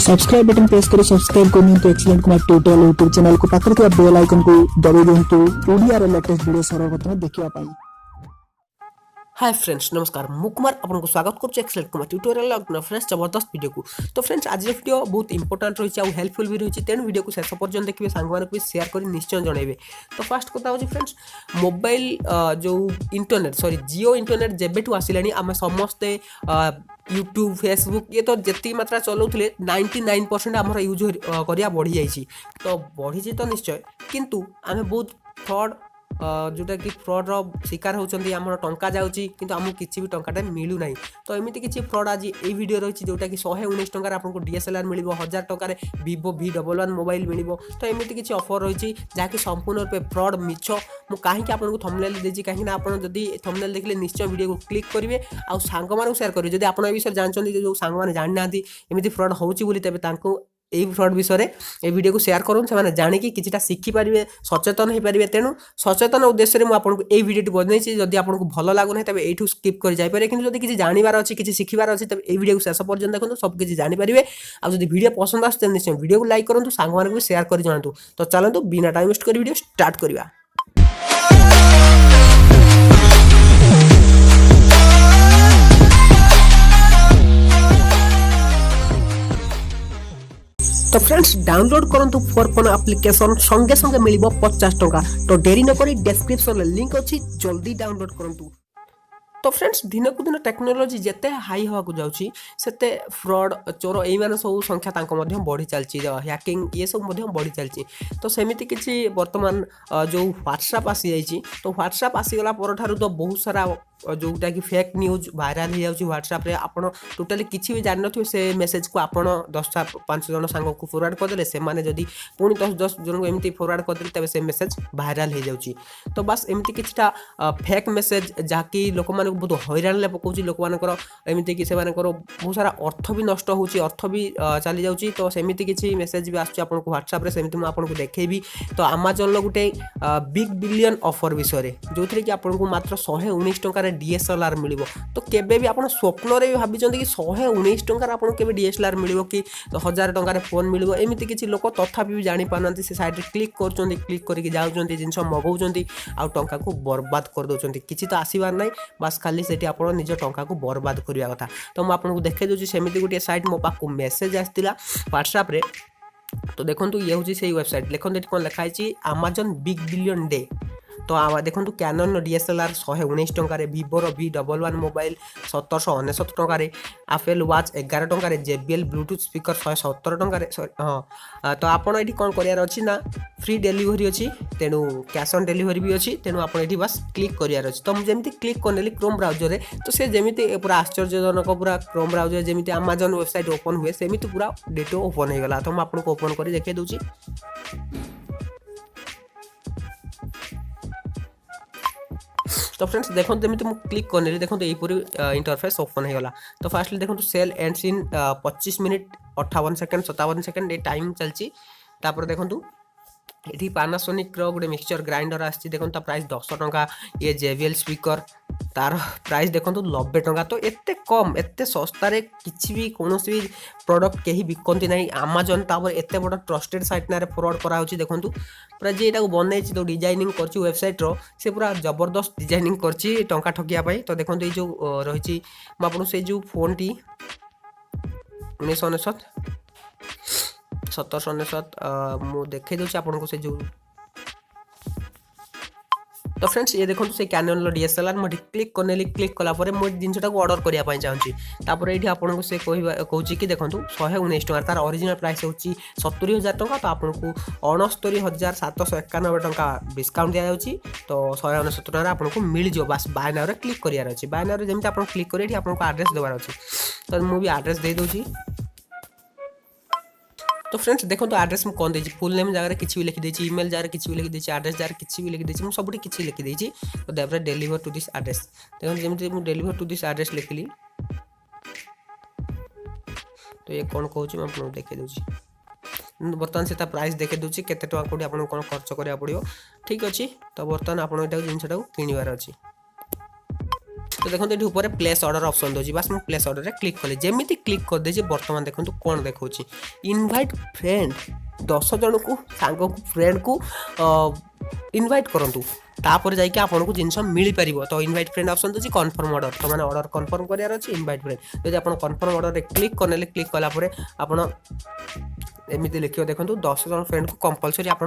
Subscribe button press करी subscribe करनी तो excellent Kumar tutorial YouTube channel को पाकर के बेल आइकन को दबाई दिंतु ओडिया रे लेटेस्ट वीडियो सर्वप्रथम देखिया पाई। हाय फ्रेंड्स नमस्कार मु कुमार आपको स्वागत करुच्चे एक्सीलेंट कुमार ट्यूटोरियल फ्रेंड्स जबरदस्त वीडियो को। तो फ्रेंड्स आज वीडियो बहुत इंपोर्टेंट रही है हेल्पफुल भी रही है तेणु वीडियो को शेष पर्यटन देखिए सांग भी शेयर कर निश्चय जनइबे। तो फास्ट कथा हो फ्रेंड्स मोबाइल जो इंटरनेट सॉरी जियो इंटरनेट जेबेठू आसिलानी आम समस्ते यूट्यूब फेसबुक ये तो जी मात्रा चलाऊे 99% आम यूज करिया बढ़ी जाइए। तो बढ़ी तो निश्चय किंतु आम बहुत फ्रॉड जोटा कि फ्रॉड्र शिकार होती आम टंका जाऊँगी किंतु आमको किसी भी टंकाटा मिलू ना। तो एमती किसी फ्रॉड आज ये वीडियो रही जोटा कि 119 टंकार आपको DSLR मिल 1000 टंकार Vivo V11 मोबाइल मिल। तो एमती किसी ऑफर रही जहाँकि संपूर्ण रूपे फ्रॉड मिछ मु कहीं आपको थंबनेल देछि कहीं आपन जदि थंबनेल देखले निश्चय वीडियो को क्लिक करेंगे आउ सांग मानू शेयर करेंगे जदि आपन ए विषय जानते जो सांग मैंने जानी ना एमती फ्रॉड होची बोली तेबे तांको यही फ्रॉड विषय ये वीडियो को शेयर करूँ से जाणिकी किसी शिखिपारे सचेतन हो पारे। तेणु सचेतन उद्देश्य मुझे यही वीडियो बनई जदि आपको भल लगुना तेज यू स्किप कर जापे कि जब किसी जानवर अच्छी किसी शिखबार अच्छी तेज ये वीडियो को शेष पर्यटन देखो सब किसी जानीपारे। आज वीडियो पसंद आस निश्चय वीडियो को लाइक करूँ सांग भी शेयर कर जनातु। तो चलतु बिना टाइम वेस्ट कर वीडियो स्टार्ट करवा। तो फ्रेंड्स डाउनलोड करंतु फॉर फोन एप्लिकेशन संगे संगे मिलिबो 50 टंका। तो देरी न करी डिस्क्रिप्शन में लिंक अच्छी जल्दी डाउनलोड करंतु। तो फ्रेंड्स दिन को दिन टेक्नोलोजी जिते हाई होगा जाऊँगी सेते फ्रॉड चोर ये सब संख्या बढ़ी चलती हैकिंग ये सब बढ़ी चलती। तो सेमती किसी बर्तमान जो व्हाट्सएप आसी जाइए तो व्हाट्सएप आसीगला पर तो बहुत सारा जोटा कि फेक न्यूज वायरल हो जाऊँगी व्हाट्सएप रे आपन टोटाली किसी भी जान नो से मेसेज को आपन 10-5 जन सांग को फॉरवर्ड करदे से माने जदि पुणी 10 जन को एमती फॉरवर्ड करदे तेज से मेसेज वायरल हो जाऊँगी। तो बस एमती किछटा फेक मेसेज जहाँकि लोक मान बहुत हैरान पकाउछि लोक मानकर एमती कि से बहुत सारा अर्थ भी नष्ट होउछि अर्थ भी चली जाउछि। तो सेमती किछि मेसेज भी आछछि आपनको व्हाट्सएप रे सेमती मु आपनको देखैबी। तो अमेजन लो गुटे बिग बिलियन ऑफर विषय जो थी कि आपको मात्र 119 टंकार DSLR मिल। तो केबे भी आपन स्वप्न रे भाभी कि 119 टंकार आपन केबे DSLR मिल कि 1000 टंकार फोन मिल एमती किछि लोक तथापि भी जानि पारनांती से साइड रे क्लिक करचोंती क्लिक करके जाउचोंती जिंस मगाउचोंती आ टंका को बर्बाद कर दोचोंती किछि तो आसीबार नै बस खाली सेठी आपन निज टंका को बर्बाद करिया कथा। तो मु आपनको देखै दोछि सेमिति गुटे साइट मो पाकु मेसेज आस्तिला व्हाट्सएप रे। तो देखंतु ये होछि सेही वेबसाइट देखंतु एठी कोन लिखा आछि अमेजन बिग बिलियन डे। तो देखो कैनन DSLR 119 टंकार Vivo V11 मोबाइल 1799 टंकार एप्पल वॉच 11 टंकार JBL ब्लूटूथ स्पीकर 117 टंकार हाँ। तो आपड़ ये कौन करार अच्छी ना फ्री डिलीवरी अच्छी तेणु कैश ऑन डिलीवरी भी अच्छी तेणु आप बस क्लिक करार अच्छी। तो मुझे क्लिक करनेली क्रोम ब्राउजर तो से जमी पूरा आश्चर्यजनक पूरा क्रोम ब्राउजर जमी अमेजन वेबसाइट ओपन हुए सेमती पूरा डेटो ओपन हो गला। तो मुझे आपको ओपन कर देखा दूसरी। तो फ्रेंड्स देखो जमी मुझे क्लिक करने देखो यहीपरी इंटरफेस ओपन हो गला। तो फास्टली देखो sale ends in 25 minute 58 second 57 second ये टाइम चलती। तापर देखो ये पानासोनिक गोटे मिक्सचर ग्राइंडर आसी देखो प्राइस 10 टंका ये JBL स्पीकर तार प्राइस देखो 90 टंका। तो एते कम एते सस्तारे किसी भी कौन भी प्रोडक्ट कहीं बिकती ना अमेजन तापर एते बड़ ट्रस्टेड साइट ना फ्रॉड करा देखो पूरा जी यहाँ बनई तो डिजाइनिंग कर वेबसाइट रो से पूरा जबरदस्त डिजाइनिंग कर टंका ठकिया। तो देखो ये जो रही मुझे से जो फोन टी 1999 1799 मु देखे दूसरी आपको से जो। तो फ्रेंड्स ये देखो से कैनन DSLR मुझे क्लिक करने क्लिक कलापर मुझे जिनटा को ऑर्डर करने चाहूँगी। तापर ये आपको से कहूँ कि देखो 119 टंका तार ओरिजिनल प्राइस होची 70,000 टंका। तो आपको 69,791 टंका डिस्काउंट दिया जाउची। तो 169 टंका आपको मिल जाओ बस बाय नाउ रे क्लिक करार अच्छी बाय नाउ रे जमी आप क्लिक करेंगे आपको आड्रेस देवार अच्छी। तो मुझे आड्रेस दे दूसरी। तो फ्रेंड्स देखो तो एड्रेस में कौन देती फुल नेम जगह किसी भी लिखिदी ईमेल जगह किसी भी लिखिदी एड्रेस जगह किसी भी लिखिदी मुझे सब किसी लिखिदी। तो देवरे डिलीवर टू दिस एड्रेस देखो जमी मुझे डिलीवर टू दिस एड्रेस लिखिली। तो ये कौन कहूँ मैं आपको देखे दूसरी बर्तमान से प्राइस देखे दूसरी केते टका कोठी आपन कोन खर्च करिया पड़ियो ठीक अच्छी। तो बर्तमान आपन एटा जिनसटा किनिवार अच्छी। तो देखो ये ऊपर प्लेस ऑर्डर ऑप्शन दूसरी बस मुझे प्लेस ऑर्डर क्लिक कली जमी क्लिक कर दे बर्तमान देखो कौन देखा इनवाइट फ्रेंड 10 जन को सांग को फ्रेंड को इनवाइट करूँ तापर जाकि आपको जिनस मिल पार तो इनवाइट फ्रेंड ऑप्शन दूसरी कन्फर्म ऑर्डर तो मैंने ऑर्डर कन्फर्म करार अच्छे इनवाइट फ्रेंड जब आप कन्फर्म ऑर्डर क्लिक करने क्लिक कलापर आप एमती लिखिए देखो 10 जन फ्रेंड को कंपलसरी आप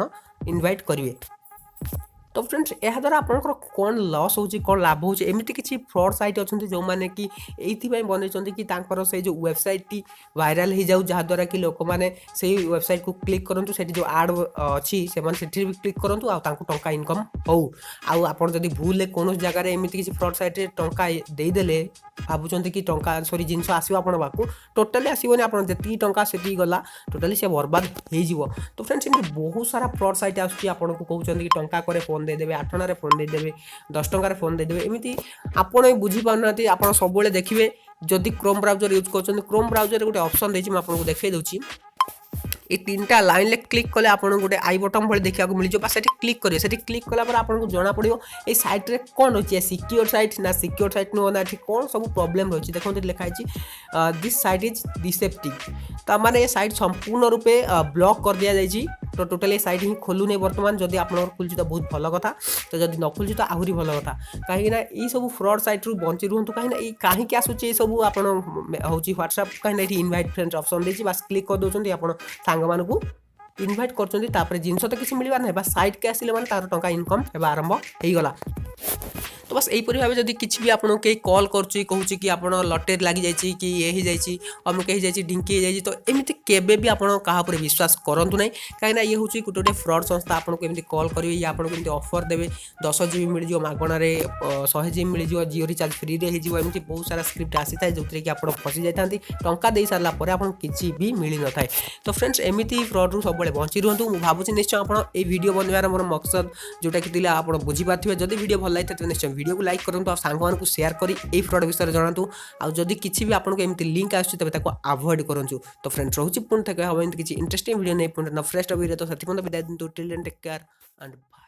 इनवाइट करेंगे तो फ्रेंड्स यह द्वारा आपंकर कौन लॉस होची कौन लाभ होची एमती किसी फ्रॉड साइट अच्छा जो मैंने कि ये बनई कि से जो वेबसाइट टी वायरल हो जाऊ जहाद्वारा कि लोक मैंने से वेबसाइट को क्लिक करूँ से जो आड अच्छी से भी क्लिक करूँ आंका इनकम हो आपड़ जब भूल कौन जगह एमती किसी फ्रॉड साइट टाँचा देदेले भावुं कि टाँचा सरी जिनस आसो आपण पाक टोटाली आसोनी आप जी टाँचा से गला टोटाली से बर्बाद हो तो फ्रेंड्स एमती बहुत सारा फ्रॉड साइट आपको कहते कि टाँचा करे फोन देदेवे 8 आना फोन देदेवे 10 टकर फोन देदेवे एमती आपड़ बुझीपार आप सब देखिए जदि क्रोम ब्राउजर यूज कर क्रोम ब्राउजर गोटे ऑप्शन देती मुझे आपको देखा दूसरी ये 3टा लाइन क्लिक कले आप गोटे आई बटन भाई देखा मिल जाए क्लिक करेंगे से क्लिक कलापर आपको जना पड़ो ये सैट रे कौन अच्छी सिक्योर साइट ना सिक्योर साइट नुह ना कौन सब प्रॉब्लम रही देखो लिखाई दिस साइट इज डिसेप्टिव तो मैंने ये साइट संपूर्ण रूपे ब्लॉक कर दिया जाइए तो टोटाल ये साइट ही खोलू नहीं बर्तमान जदि आप खुलूँ तो बहुत भल कथा तो जब न खुलूँ तो आहरी भल कथा कहीं ये सब फ्रॉड साइट रू बंची रुहतु कहीं कहीं आसूँ सब आप व्हाट्सएप कहीं इनवाइट फ्रेंड्स ऑप्शन देती बस क्लिक कर दौरान आप सांग मानू इनवाइट कर जिनस तो किसी मिलवार ना बस साइट के आसिले तार टंका इनकम एवं आरंभ हो गला तो बस यहीपरी भाव जब किसी भी आपको कहीं कल करुच्ची कहूँ कि आप लटेरी लगी जाइए कि ये हो जाए अमुक हो जाए ढिंकी हो जाए तो एमती केवे भी आप क्या विश्वास करूँ ना कहीं ये हूँ गोटे गोटे फ्रॉड संस्था आपको एमती कल करेंगे या आपको ऑफर देवे 10 GB मिल जाए मागणारे 100 GB मिल जाए जियो रिचार्ज फ्री रे हो एमती बहुत सारा स्क्रिप्ट आसी था जो कि आप फसी जाती टंका दे सारा पर आपको किसी भी मिल न थाए तो फ्रेंड्स एमती फ्रॉड रू सब बंची रुहतु मुझे भावुँ निश्चय आप वीडियो बनवार मोर मकसद जोटा कि आप बुझीपारे जब वीडियो भल लगे तो निश्चय वीडियो को लाइक करूँ और सांग शेयर करी ए फ्रॉड विषय जनातु आदि किसी भी आपको एमती लिंक आसुच्छी तेज अवॉइड करूँ तो फ्रेंड्स रोचे पुणी थे हम किसी इंटरेस्टिंग वीडियो नहीं पुणी फ्रेश वीडियो तो से विदाय दिंतु till then take care and bye.